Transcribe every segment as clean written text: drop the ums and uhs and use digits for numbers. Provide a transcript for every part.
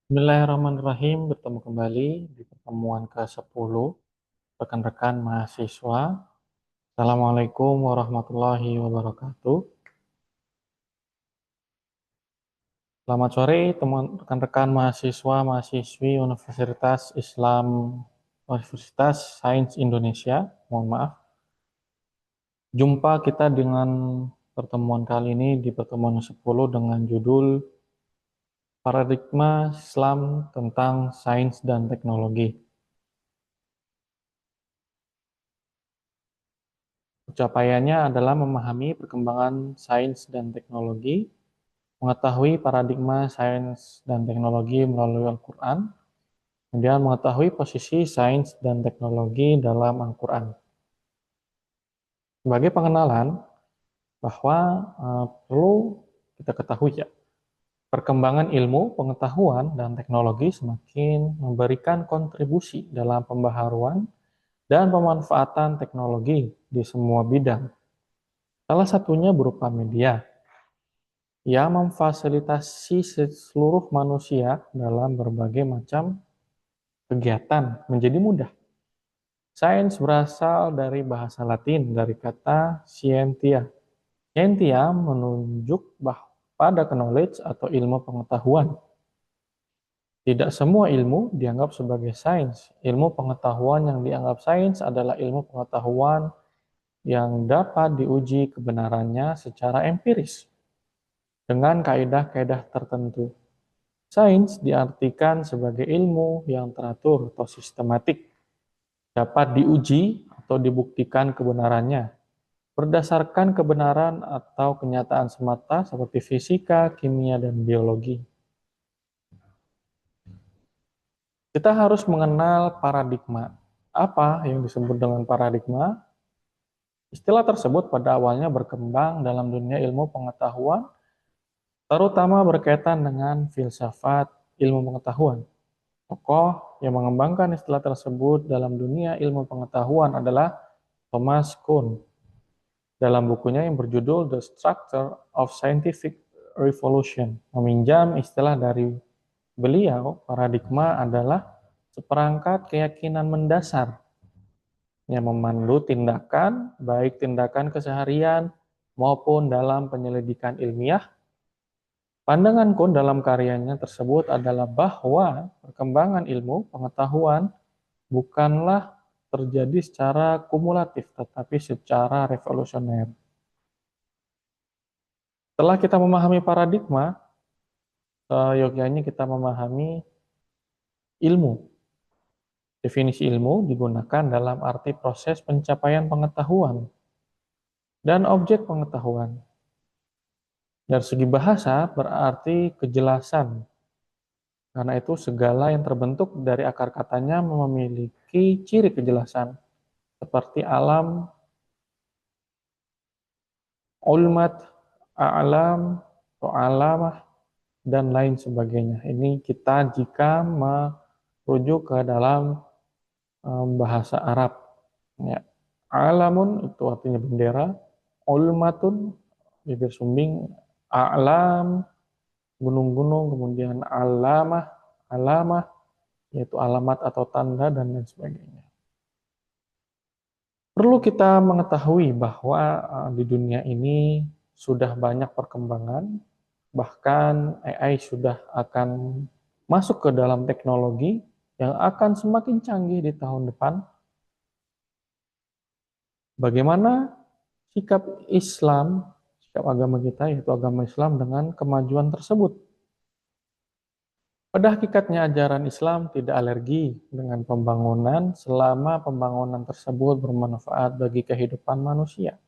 Bismillahirrahmanirrahim, bertemu kembali di pertemuan ke-10 rekan-rekan mahasiswa. Assalamualaikum warahmatullahi wabarakatuh. Selamat sore teman rekan-rekan mahasiswa mahasiswi Universitas Sains Indonesia. Mohon maaf. Jumpa kita dengan pertemuan kali ini di pertemuan ke-10 dengan judul Paradigma Islam tentang Sains dan Teknologi. Pencapaiannya adalah memahami perkembangan sains dan teknologi, mengetahui paradigma sains dan teknologi melalui Al-Quran, kemudian mengetahui posisi sains dan teknologi dalam Al-Quran. Sebagai pengenalan, bahwa perlu kita ketahui ya, perkembangan ilmu, pengetahuan, dan teknologi semakin memberikan kontribusi dalam pembaharuan dan pemanfaatan teknologi di semua bidang. Salah satunya berupa media, yang memfasilitasi seluruh manusia dalam berbagai macam kegiatan menjadi mudah. Sains berasal dari bahasa Latin, dari kata scientia. Scientia menunjuk pada knowledge atau ilmu pengetahuan. Tidak semua ilmu dianggap sebagai sains. Ilmu pengetahuan yang dianggap sains adalah ilmu pengetahuan yang dapat diuji kebenarannya secara empiris dengan kaidah-kaidah tertentu. Sains diartikan sebagai ilmu yang teratur atau sistematik, dapat diuji atau dibuktikan kebenarannya berdasarkan kebenaran atau kenyataan semata seperti fisika, kimia, dan biologi. Kita harus mengenal paradigma. Apa yang disebut dengan paradigma? Istilah tersebut pada awalnya berkembang dalam dunia ilmu pengetahuan, terutama berkaitan dengan filsafat ilmu pengetahuan. Tokoh yang mengembangkan istilah tersebut dalam dunia ilmu pengetahuan adalah Thomas Kuhn. Dalam bukunya yang berjudul The Structure of Scientific Revolution, meminjam istilah dari beliau, paradigma adalah seperangkat keyakinan mendasar yang memandu tindakan, baik tindakan keseharian maupun dalam penyelidikan ilmiah. Pandangan Kuhn dalam karyanya tersebut adalah bahwa perkembangan ilmu pengetahuan bukanlah terjadi secara kumulatif, tetapi secara revolusioner. Setelah kita memahami paradigma, yogyanya kita memahami ilmu. Definisi ilmu digunakan dalam arti proses pencapaian pengetahuan dan objek pengetahuan. Dari segi bahasa berarti kejelasan. Karena itu segala yang terbentuk dari akar katanya memiliki ciri kejelasan, seperti alam, ulmat, a'lam, atau alamah, dan lain sebagainya. Ini kita jika merujuk ke dalam bahasa Arab. Ya. Alamun itu artinya bendera, ulmatun bibir sumbing, a'lam gunung-gunung, kemudian alamah, alamah yaitu alamat atau tanda dan lain sebagainya. Perlu kita mengetahui bahwa di dunia ini sudah banyak perkembangan, bahkan AI sudah akan masuk ke dalam teknologi yang akan semakin canggih di tahun depan. Bagaimana sikap Islam, sikap agama kita, yaitu agama Islam dengan kemajuan tersebut? Pada hakikatnya ajaran Islam tidak alergi dengan pembangunan selama pembangunan tersebut bermanfaat bagi kehidupan manusia.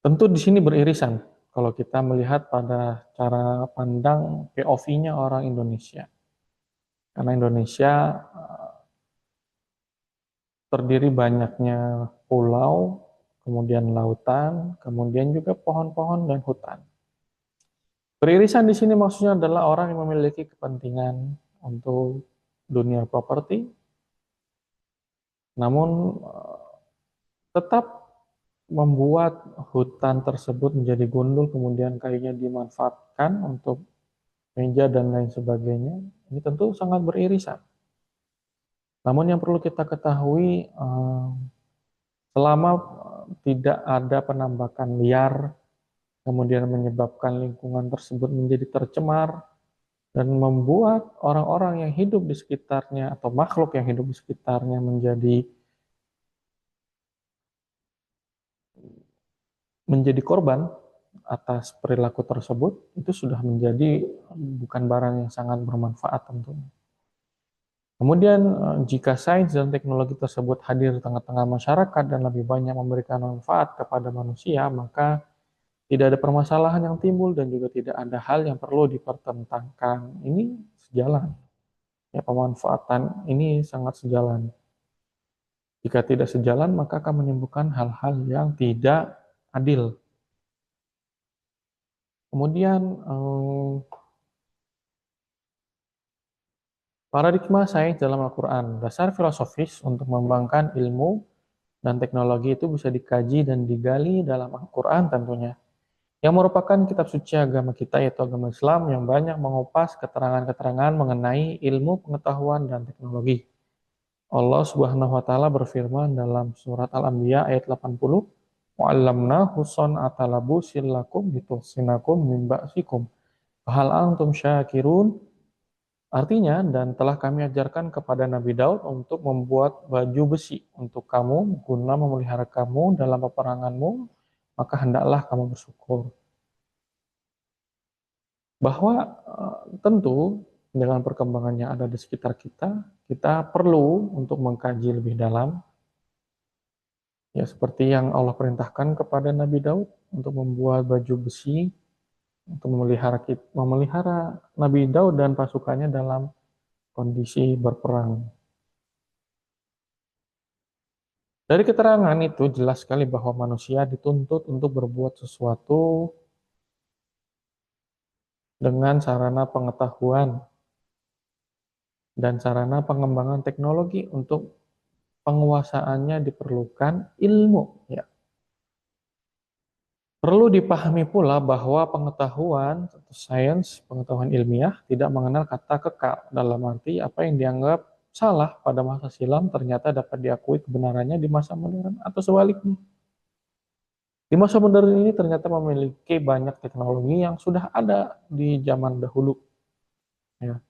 Tentu di sini beririsan kalau kita melihat pada cara pandang POV-nya orang Indonesia. Karena Indonesia terdiri banyaknya pulau, kemudian lautan, kemudian juga pohon-pohon dan hutan. Beririsan di sini maksudnya adalah orang yang memiliki kepentingan untuk dunia properti, namun tetap membuat hutan tersebut menjadi gundul, kemudian kayunya dimanfaatkan untuk meja dan lain sebagainya, ini tentu sangat beririsan. Namun yang perlu kita ketahui, selama tidak ada penambakan liar, kemudian menyebabkan lingkungan tersebut menjadi tercemar, dan membuat orang-orang yang hidup di sekitarnya atau makhluk yang hidup di sekitarnya menjadi korban atas perilaku tersebut, itu sudah menjadi bukan barang yang sangat bermanfaat tentunya. Kemudian jika sains dan teknologi tersebut hadir di tengah-tengah masyarakat dan lebih banyak memberikan manfaat kepada manusia, maka tidak ada permasalahan yang timbul dan juga tidak ada hal yang perlu dipertentangkan. Ini sejalan. Ya, pemanfaatan ini sangat sejalan. Jika tidak sejalan, maka akan menimbulkan hal-hal yang tidak adil. Kemudian paradigma sains dalam Al-Quran, dasar filosofis untuk mengembangkan ilmu dan teknologi itu bisa dikaji dan digali dalam Al-Quran tentunya, yang merupakan kitab suci agama kita yaitu agama Islam yang banyak mengupas keterangan-keterangan mengenai ilmu pengetahuan dan teknologi. Allah Subhanahu wa taala berfirman dalam surat Al-Anbiya ayat 80, "Wa'allamnahu son'ata labusin lakum lituhsinakum min ba'sikum. Hal antum syakirun?" Artinya, dan telah kami ajarkan kepada Nabi Daud untuk membuat baju besi untuk kamu, guna memelihara kamu dalam peperanganmu, maka hendaklah kamu bersyukur. Bahwa tentu dengan perkembangan yang ada di sekitar kita, kita perlu untuk mengkaji lebih dalam, ya seperti yang Allah perintahkan kepada Nabi Daud untuk membuat baju besi, untuk memelihara Nabi Daud dan pasukannya dalam kondisi berperang. Dari keterangan itu jelas sekali bahwa manusia dituntut untuk berbuat sesuatu dengan sarana pengetahuan dan sarana pengembangan teknologi. Untuk penguasaannya diperlukan ilmu. Ya. Perlu dipahami pula bahwa pengetahuan atau sains, pengetahuan ilmiah tidak mengenal kata kekal, dalam arti apa yang dianggap salah pada masa silam ternyata dapat diakui kebenarannya di masa modern atau sebaliknya. Di masa modern ini ternyata memiliki banyak teknologi yang sudah ada di zaman dahulu. Ya.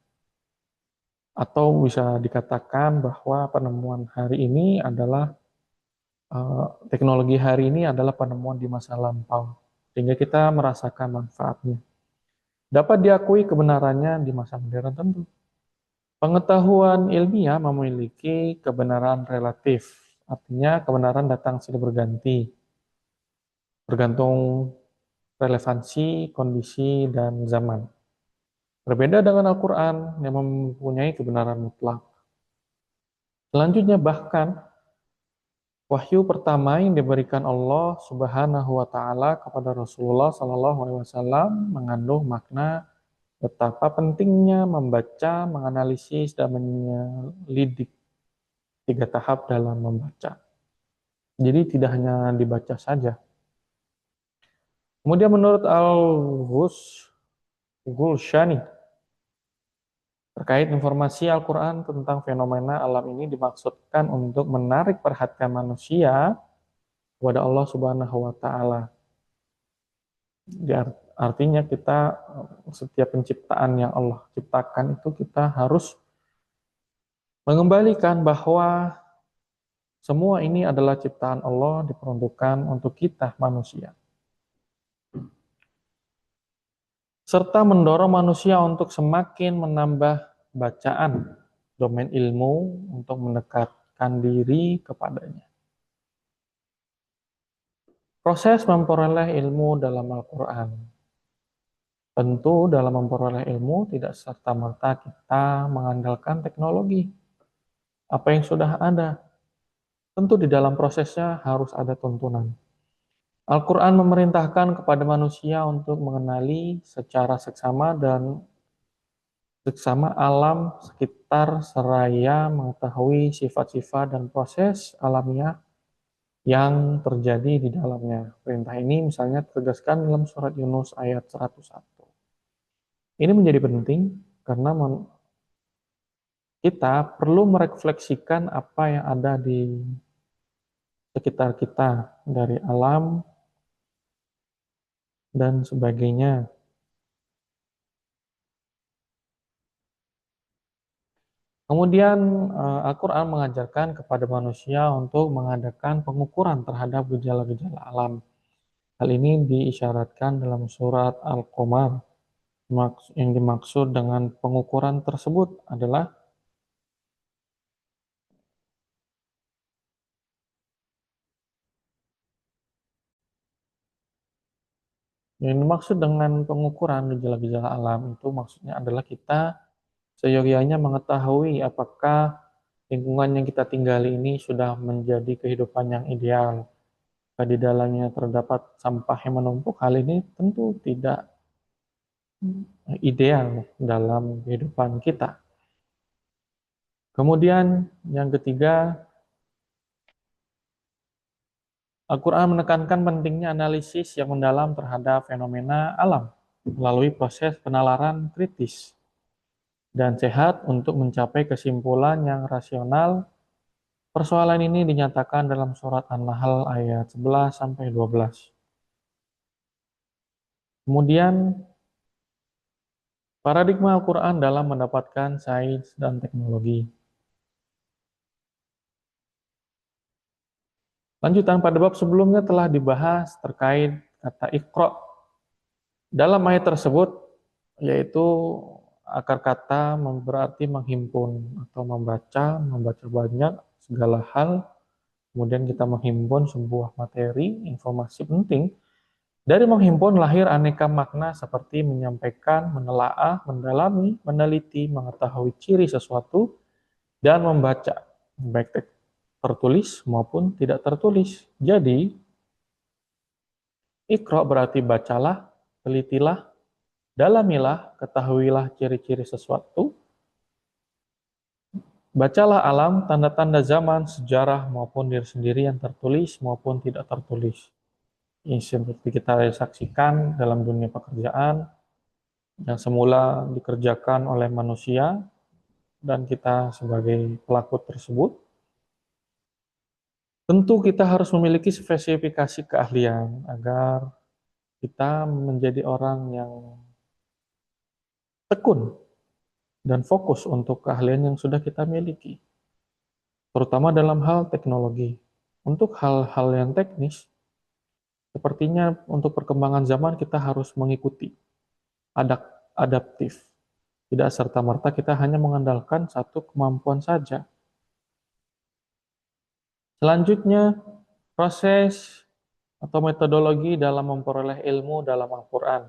Atau bisa dikatakan bahwa penemuan hari ini adalah teknologi hari ini adalah penemuan di masa lampau, sehingga kita merasakan manfaatnya. Dapat diakui kebenarannya di masa modern tentu. Pengetahuan ilmiah memiliki kebenaran relatif, artinya kebenaran datang silih berganti, bergantung relevansi, kondisi, dan zaman. Berbeda dengan Al-Quran yang mempunyai kebenaran mutlak. Selanjutnya bahkan wahyu pertama yang diberikan Allah Subhanahu wa taala kepada Rasulullah Shallallahu alaihi wasallam mengandung makna betapa pentingnya membaca, menganalisis dan menyelidik 3 tahap dalam membaca. Jadi tidak hanya dibaca saja. Kemudian menurut Al-Ghulshani, terkait informasi Al-Quran tentang fenomena alam ini dimaksudkan untuk menarik perhatian manusia kepada Allah Subhanahu wa taala. Artinya kita setiap penciptaan yang Allah ciptakan itu kita harus mengembalikan bahwa semua ini adalah ciptaan Allah diperuntukkan untuk kita manusia. Serta mendorong manusia untuk semakin menambah bacaan domain ilmu untuk mendekatkan diri kepadanya. Proses memperoleh ilmu dalam Al-Quran. Tentu dalam memperoleh ilmu tidak serta-merta kita mengandalkan teknologi. Apa yang sudah ada. Tentu di dalam prosesnya harus ada tuntunan. Al-Quran memerintahkan kepada manusia untuk mengenali secara seksama alam sekitar seraya mengetahui sifat-sifat dan proses alamiah yang terjadi di dalamnya. Perintah ini misalnya tegaskan dalam surat Yunus ayat 101. Ini menjadi penting karena kita perlu merefleksikan apa yang ada di sekitar kita dari alam dan sebagainya. Kemudian Al-Quran mengajarkan kepada manusia untuk mengadakan pengukuran terhadap gejala-gejala alam. Hal ini diisyaratkan dalam surat Al-Qamar. Yang dimaksud dengan pengukuran tersebut adalah yang dimaksud dengan pengukuran gejala-gejala alam itu maksudnya adalah kita seyogyanya mengetahui apakah lingkungan yang kita tinggali ini sudah menjadi kehidupan yang ideal. Jika di dalamnya terdapat sampah yang menumpuk, hal ini tentu tidak ideal dalam kehidupan kita. Kemudian yang ketiga, Al-Quran menekankan pentingnya analisis yang mendalam terhadap fenomena alam melalui proses penalaran kritis dan sehat untuk mencapai kesimpulan yang rasional. Persoalan ini dinyatakan dalam surat An-Nahl ayat 11-12. Kemudian, paradigma Al-Quran dalam mendapatkan sains dan teknologi. Lanjutan pada bab sebelumnya telah dibahas terkait kata Iqra. Dalam ayat tersebut, yaitu akar kata berarti menghimpun atau membaca banyak segala hal. Kemudian kita menghimpun sebuah materi, informasi penting. Dari menghimpun lahir aneka makna seperti menyampaikan, menelaah, mendalami, meneliti, mengetahui ciri sesuatu, dan membaca, baik tertulis maupun tidak tertulis. Jadi, Iqra berarti bacalah, telitilah, dalamilah, ketahuilah ciri-ciri sesuatu, bacalah alam, tanda-tanda zaman, sejarah, maupun diri sendiri yang tertulis maupun tidak tertulis. Ini seperti kita saksikan dalam dunia pekerjaan, yang semula dikerjakan oleh manusia, dan kita sebagai pelaku tersebut, tentu kita harus memiliki spesifikasi keahlian agar kita menjadi orang yang tekun dan fokus untuk keahlian yang sudah kita miliki, terutama dalam hal teknologi. Untuk hal-hal yang teknis, sepertinya untuk perkembangan zaman kita harus mengikuti, adaptif. Tidak serta-merta kita hanya mengandalkan satu kemampuan saja. Selanjutnya, proses atau metodologi dalam memperoleh ilmu dalam Al-Quran.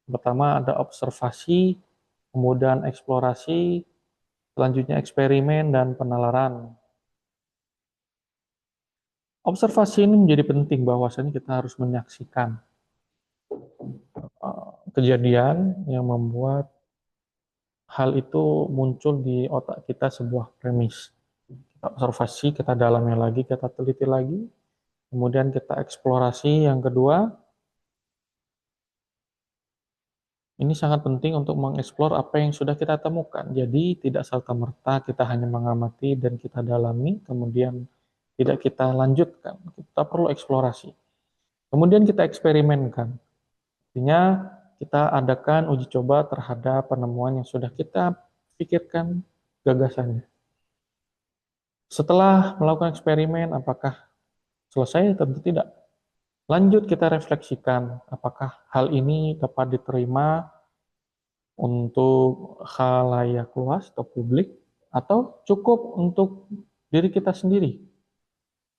Pertama ada observasi, kemudian eksplorasi, selanjutnya eksperimen dan penalaran. Observasi ini menjadi penting bahwasanya kita harus menyaksikan kejadian yang membuat hal itu muncul di otak kita sebuah premis. Kita observasi, kita dalami lagi, kita teliti lagi, kemudian kita eksplorasi. Yang kedua, ini sangat penting untuk mengeksplor apa yang sudah kita temukan. Jadi tidak serta-merta kita hanya mengamati dan kita dalami, kemudian tidak kita lanjutkan. Kita perlu eksplorasi. Kemudian kita eksperimenkan. Artinya kita adakan uji coba terhadap penemuan yang sudah kita pikirkan gagasannya. Setelah melakukan eksperimen, apakah selesai? Tentu tidak. Lanjut kita refleksikan, apakah hal ini dapat diterima untuk khalayak luas atau publik, atau cukup untuk diri kita sendiri.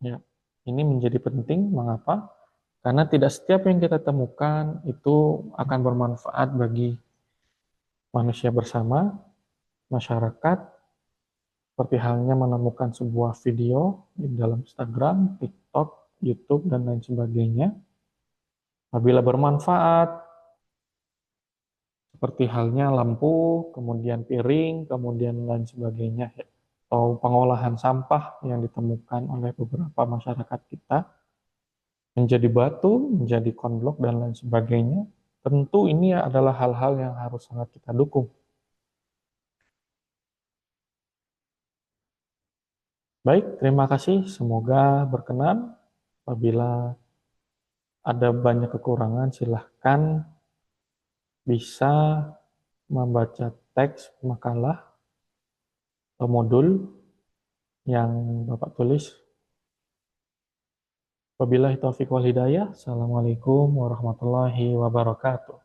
Ya, ini menjadi penting. Mengapa? Karena tidak setiap yang kita temukan itu akan bermanfaat bagi manusia bersama, masyarakat, seperti halnya menemukan sebuah video di dalam Instagram, TikTok, YouTube, dan lain sebagainya. Apabila bermanfaat, seperti halnya lampu, kemudian piring, kemudian lain sebagainya. atau pengolahan sampah yang ditemukan oleh beberapa masyarakat kita menjadi batu, menjadi konblok, dan lain sebagainya, tentu ini adalah hal-hal yang harus sangat kita dukung. Baik, terima kasih. Semoga berkenan. Apabila ada banyak kekurangan, silahkan bisa membaca teks makalah atau modul yang Bapak tulis. Wabillahi taufiq wal hidayah. Assalamualaikum warahmatullahi wabarakatuh.